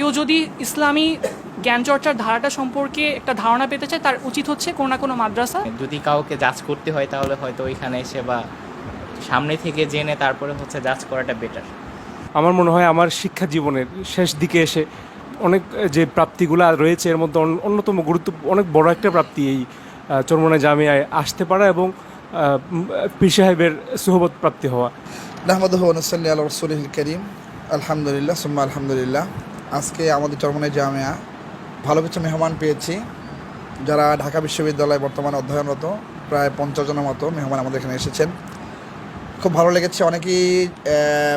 কেউ যদি ইসলামী জ্ঞান চর্চার ধারাটা সম্পর্কে একটা ধারণা পেতে চায়, তার উচিত হচ্ছে কোনো না কোনো মাদ্রাসা। যদি কাউকে জাজ করতে হয় তাহলে হয়তো ওইখানে এসে বা সামনে থেকে জেনে তারপরে হচ্ছে জাজ করাটা বেটার। আমার মনে হয় আমার শিক্ষা জীবনের শেষ দিকে এসে অনেক যে প্রাপ্তিগুলো রয়েছে এর মধ্যে অন্যতম অনেক বড় একটা প্রাপ্তি এই চরমোনাই জামিয়ায় আসতে পারা এবং পীর সাহেবের সুহবত প্রাপ্তি হওয়া। নাহমাদুহু ওয়া নুসাল্লি আলা রাসূলিল কারীম। আলহামদুলিল্লাহ সুম্মা আলহামদুলিল্লাহ। আজকে আমাদের চরমোনাই জামিয়া ভালো কিছু মেহমান পেয়েছি, যারা ঢাকা বিশ্ববিদ্যালয়ে বর্তমানে অধ্যয়নরত। প্রায় 50 জনের মতো মেহমান আমাদের এখানে এসেছেন। খুব ভালো লেগেছে। অনেকেই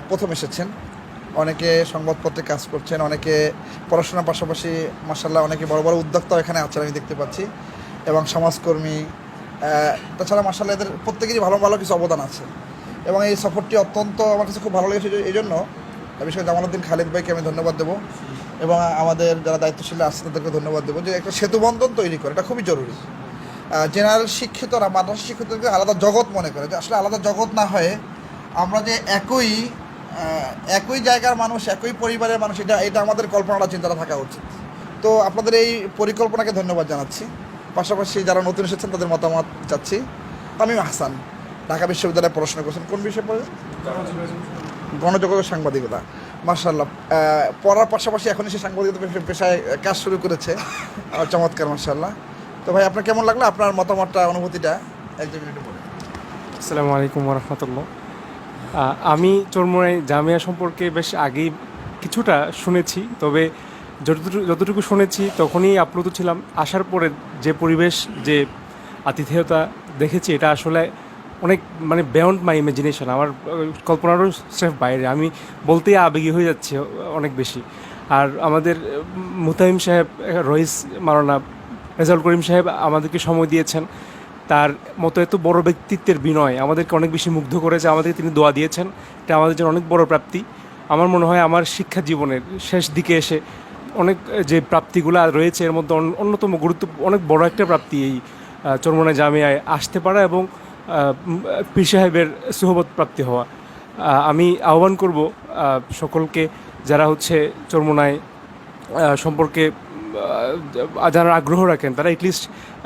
প্রথম এসেছেন, অনেকে সংবাদপত্রে কাজ করছেন, অনেকে পড়াশোনার পাশাপাশি মাশাআল্লাহ অনেকে বড় বড় উদ্যোক্তাও এখানে আছেন আমি দেখতে পাচ্ছি, এবং সমাজকর্মী। তাছাড়া মাশাআল্লাহ এদের প্রত্যেকেরই ভালো ভালো কিছু অবদান আছে, এবং এই সফরটি অত্যন্ত আমার কাছে খুব ভালো লেগেছে। এই জন্য বিশেষ করে জামালউদ্দিন খালিদ ভাইকে আমি ধন্যবাদ দেবো, এবং আমাদের যারা দায়িত্বশীল আছে তাদেরকে ধন্যবাদ দেবো যে একটা সেতুবন্ধন তৈরি করে, এটা খুবই জরুরি। জেনারেল শিক্ষিতরা মাদ্রাসা শিক্ষিতদেরকে আলাদা জগৎ মনে করে, যে আসলে আলাদা জগৎ না হয়ে আমরা যে একই জায়গার মানুষ, একই পরিবারের মানুষ, এটা আমাদের কল্পনাটা চিন্তাটা থাকা উচিত। তো আপনাদের এই পরিকল্পনাকে ধন্যবাদ জানাচ্ছি। পাশাপাশি যারা নতুন এসেছেন তাদের মতামত চাচ্ছি। তামিম হাসান ঢাকা বিশ্ববিদ্যালয়ে পড়াশোনা করছেন, কোন বিষয়ে পড়েন? গণযোগাযোগ সাংবাদিকতা। মাশাআল্লাহ, পড়ার পাশাপাশি এখন সে সাংবাদিকতা পেশায় কাজ শুরু করেছে। চমৎকার, মাশাআল্লাহ। তো ভাই, আপনার কেমন লাগলো? আপনার মতামতটা, অনুভূতিটা একদম মিনিটে বলুন। আসসালামু আলাইকুম ওয়া রাহমাতুল্লাহ। আমি চরমোনাই জামিয়া সম্পর্কে বেশ আগেই কিছুটা শুনেছি, তবে যতটুকু শুনেছি তখনই আপ্লুত ছিলাম। আসার পরে যে পরিবেশ, যে আতিথেয়তা দেখেছি, এটা আসলে অনেক বিয়ন্ড মাই ইমাজিনেশন, আমার কল্পনারও স্রেফ বাইরে। আমি বলতেই আবেগী হয়ে যাচ্ছি অনেক বেশি। আর আমাদের মুতাহিম সাহেব, রইস মাওলানা রেজাউল করিম সাহেব আমাদেরকে সময় দিয়েছেন। তার মতো এত বড় ব্যক্তিত্বের বিনয় আমাদেরকে অনেক বেশি মুগ্ধ করেছে। আমাদেরকে তিনি দোয়া দিয়েছেন, এটা আমাদের জন্য অনেক বড় প্রাপ্তি। আমার মনে হয় আমার শিক্ষা জীবনের শেষ দিকে এসে অনেক যে প্রাপ্তিগুলো রয়েছে এর মধ্যে অন্যতম অনেক বড় একটা প্রাপ্তি এই চরমোনাই জামিয়ায় আসতে পারা এবং পীর সাহেবের সুহবত প্রাপ্তি হওয়া। আমি আহ্বান করব সকলকে, যারা হচ্ছে চরমোনাই সম্পর্কে যারা আগ্রহ রাখেন, তারা এটলিস্ট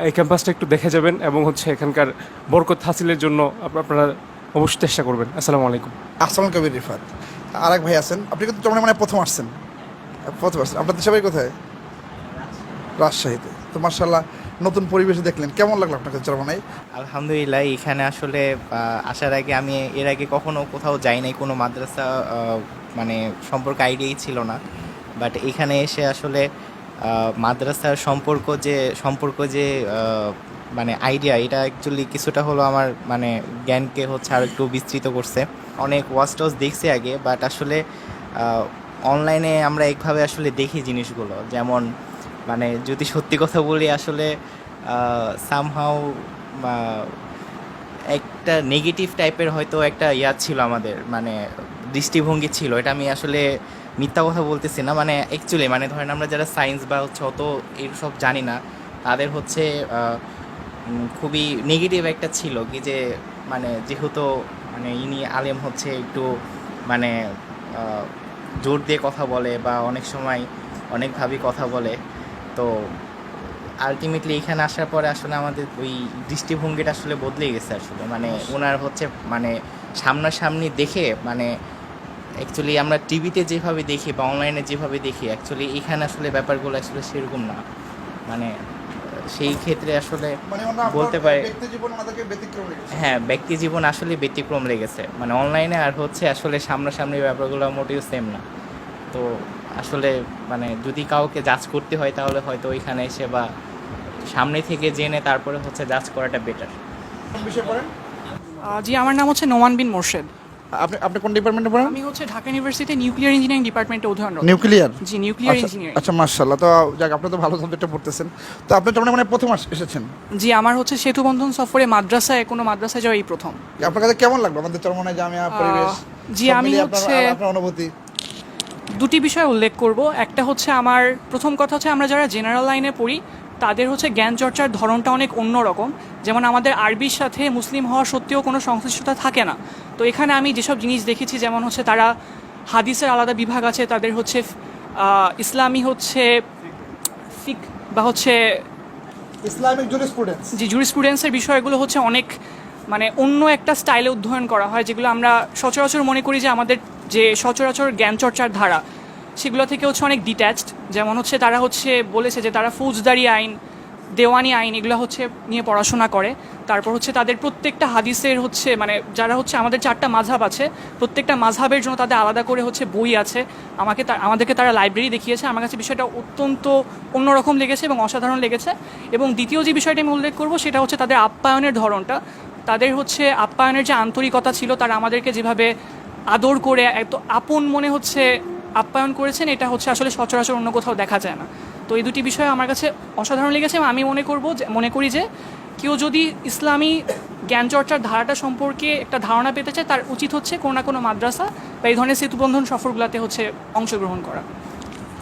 এই ক্যাম্পাসটা একটু দেখে যাবেন এবং হচ্ছে এখানকার বরকত হাসিলের জন্য আপনারা অবশ্যই চেষ্টা করবেন। আসসালামু আলাইকুম। আহসানুল কবির রিফাত। আরেক ভাই আছেন, আপনি কিন্তু চরমোনাই প্রথম আসছেন। আপনাদের সবাই কোথায়? রাজশাহীতে। তো মাশাআল্লাহ, নতুন পরিবেশে দেখলেন, কেমন লাগলো আপনার কাছে চরমোনাই? আলহামদুলিল্লাহ। এখানে আসলে আসার আগে আমি এর আগে কখনো কোথাও যাই নাই, কোনো মাদ্রাসা সম্পর্কে আইডিয়াই ছিল না। বাট এখানে এসে আসলে মাদ্রাসার সম্পর্ক যে আইডিয়া, এটা অ্যাকচুয়ালি কিছুটা হলো আমার জ্ঞানকে হচ্ছে আরও একটু বিস্তৃত করছে। অনেক ওয়াচ টস দেখছি আগে, বাট আসলে অনলাইনে আমরা একভাবে আসলে দেখি জিনিসগুলো, যেমন যদি সত্যি কথা বলি, আসলে সামহাউ একটা নেগেটিভ টাইপের হয়তো একটা ছিল আমাদের, দৃষ্টিভঙ্গি ছিল। এটা আমি আসলে মিথ্যা কথা বলতেছি না। অ্যাকচুয়ালি ধরেন আমরা যারা সায়েন্স বা হচ্ছে অত এইসব জানি না, তাদের হচ্ছে খুবই নেগেটিভ একটা ছিল কি, যে যেহেতু ইনি আলেম হচ্ছে একটু জোর দিয়ে কথা বলে বা অনেক সময় অনেকভাবেই কথা বলে। তো আলটিমেটলি এখানে আসার পরে আসলে আমাদের ওই দৃষ্টিভঙ্গিটা আসলে বদলে গেছে। আসলে ওনার হচ্ছে সামনাসামনি দেখে অ্যাকচুয়ালি আমরা টিভিতে যেভাবে দেখি বা অনলাইনে যেভাবে দেখি, অ্যাকচুয়ালি এখানে আসলে ব্যাপারগুলো আসলে সেরকম না। সেই ক্ষেত্রে আসলে বলতে পারে, হ্যাঁ, ব্যক্তি জীবন আসলে ব্যতিক্রম লেগেছে। অনলাইনে আর হচ্ছে আসলে সামনাসামনি ব্যাপারগুলো মোটেও সেম না। তো আসলে যদি কাউকে জাজ করতে হয় তাহলে হয়তো ওইখানে এসে বা সামনে থেকে জেনে তারপরে হচ্ছে জাজ করাটা বেটার। কোন বিষয়ে পড়েন? জি, আমার নাম হচ্ছে নোমান বিন মোর্শেদ। আপনি কোন ডিপার্টমেন্টে পড়েন? আমি হচ্ছে ঢাকা ইউনিভার্সিটি নিউক্লিয়ার ইঞ্জিনিয়ারিং ডিপার্টমেন্টে অধ্যয়নরত। নিউক্লিয়ার? জি, নিউক্লিয়ার ইঞ্জিনিয়ারিং। আচ্ছা, মাশাআল্লাহ। তো যাক, আপনি তো ভালো সাবজেক্টে পড়তেছেন। তো আপনি চরমোনাই প্রথম এসেছেন? জি, আমার হচ্ছে সেতুবন্ধন সফরে কোনো মাদ্রাসায় যাওয়া এই প্রথম। আপনার কাছে কেমন লাগলো আমাদের চরমোনাই জামিয়া পরিবেশ? জি, আমি হচ্ছে আপনার অনুভূতি? দুটি বিষয় উল্লেখ করব। একটা হচ্ছে, আমার প্রথম কথা হচ্ছে, আমরা যারা জেনারেল লাইনে পড়ি তাদের হচ্ছে জ্ঞান চর্চার ধরনটা অনেক অন্যরকম। যেমন আমাদের আরবির সাথে মুসলিম হওয়া সত্ত্বেও কোনো সংশ্লিষ্টতা থাকে না। তো এখানে আমি যেসব জিনিস দেখেছি, যেমন হচ্ছে তারা হাদিসের আলাদা বিভাগ আছে, তাদের হচ্ছে ইসলামী হচ্ছে ফিক বা হচ্ছে ইসলামিক জুরিসপ্রুডেন্স। যে জুরিসপ্রুডেন্সের বিষয়গুলো হচ্ছে অনেক মানে অন্য একটা স্টাইলে অধ্যয়ন করা হয়, যেগুলো আমরা সচরাচর মনে করি যে আমাদের যে সচরাচর জ্ঞান চর্চার ধারা সেগুলো থেকে হচ্ছে অনেক ডিট্যাচড। যেমন হচ্ছে তারা হচ্ছে বলেছে যে তারা ফৌজদারি আইন, দেওয়ানি আইন এগুলো হচ্ছে নিয়ে পড়াশোনা করে। তারপর হচ্ছে তাদের প্রত্যেকটা হাদিসের হচ্ছে মানে যারা হচ্ছে আমাদের 4টা মাযহাব আছে, প্রত্যেকটা মাযহাবের জন্য তাদের আলাদা করে হচ্ছে বই আছে। আমাদেরকে তারা লাইব্রেরি দেখিয়েছে। আমার কাছে বিষয়টা অত্যন্ত অন্যরকম লেগেছে এবং অসাধারণ লেগেছে। এবং দ্বিতীয় যে বিষয়টা আমি উল্লেখ করবো সেটা হচ্ছে তাদের আপ্যায়নের ধরনটা। তাদের হচ্ছে আপ্যায়নের যে আন্তরিকতা ছিল, তারা আমাদেরকে যেভাবে আদর করে এত আপন মনে হচ্ছে আপ্যায়ন করেছেন, এটা হচ্ছে আসলে সচরাচর অন্য কোথাও দেখা যায় না। তো এই দুটি বিষয় আমার কাছে অসাধারণ লেগেছে এবং আমি মনে করি যে কেউ যদি ইসলামী জ্ঞান চর্চার ধারাটা সম্পর্কে একটা ধারণা পেতে চায়, তার উচিত হচ্ছে কোনো না কোনো মাদ্রাসা বা এই ধরনের সেতুবন্ধন সফরগুলোতে হচ্ছে অংশগ্রহণ করা।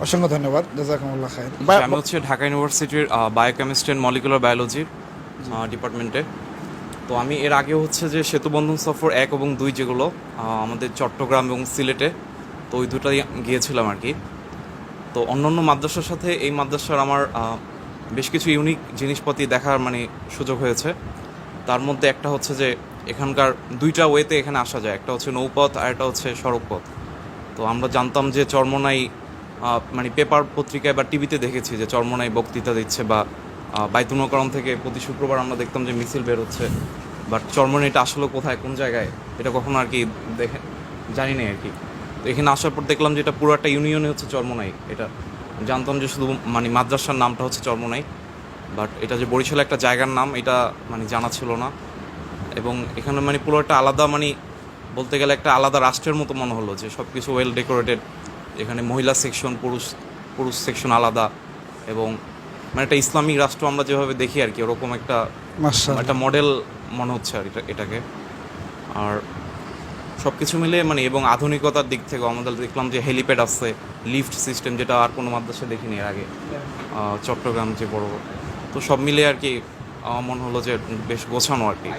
অসংখ্য ধন্যবাদ, জাযাকুমুল্লাহ খাইর। আমি হচ্ছে ঢাকা ইউনিভার্সিটির বায়োকেমিস্ট্রি অ্যান্ড মলিকুলার বায়োলজির ডিপার্টমেন্টে। তো আমি এর আগে হচ্ছে যে সেতুবন্ধন সফর 1 এবং 2 যেগুলো আমাদের চট্টগ্রাম এবং সিলেটে, তো ওই দুটাই গিয়েছিলাম আর কি। তো অন্যান্য মাদ্রাসার সাথে এই মাদ্রাসার আমার বেশ কিছু ইউনিক জিনিসপাতি দেখার মানে সুযোগ হয়েছে। তার মধ্যে একটা হচ্ছে যে এখানকার 2টা ওয়েতে এখানে আসা যায়, একটা হচ্ছে নৌপথ আর একটা হচ্ছে সড়কপথ। তো আমরা জানতাম যে চরমোনাই মানে পেপার পত্রিকায় বা টিভিতে দেখেছি যে চরমোনাই বক্তৃতা দিচ্ছে, বা বাইতুল মোকাররম থেকে প্রতি শুক্রবার আমরা দেখতাম যে মিছিল বের হচ্ছে। বাট চরমোনাইটা আসলে কোথায়, কোন জায়গায়, এটা কখনো আর কি জানি না আর কি। তো এখানে আসার পর দেখলাম যে এটা পুরো একটা ইউনিয়নে হচ্ছে চরমোনাই। এটা জানতাম যে শুধু মানে মাদ্রাসার নামটা হচ্ছে চরমোনাই, বাট এটা যে বরিশালে একটা জায়গার নাম এটা মানে জানা ছিল না। এবং এখানে মানে পুরো একটা আলাদা মানে বলতে গেলে একটা আলাদা রাষ্ট্রের মতো মনে হলো, যে সব কিছু ওয়েল ডেকোরেটেড। এখানে মহিলা সেকশন, পুরুষ সেকশন আলাদা, এবং মানে একটা ইসলামিক রাষ্ট্র আমরা যেভাবে দেখি আর কি, ওরকম একটা একটা মডেল মনে হচ্ছে আর এটাকে। আর সব কিছু মিলে মানে এবং আধুনিকতার দিক থেকে আমাদের দেখলাম যে হেলিপ্যাড আছে, লিফট সিস্টেম, যেটা আর কোনো মাদ্রাসায় দেখিনি এর আগে চট্টগ্রাম যে বড়। তো সব মিলে আর কি মনে হলো যে বেশ গোছানো আর কি।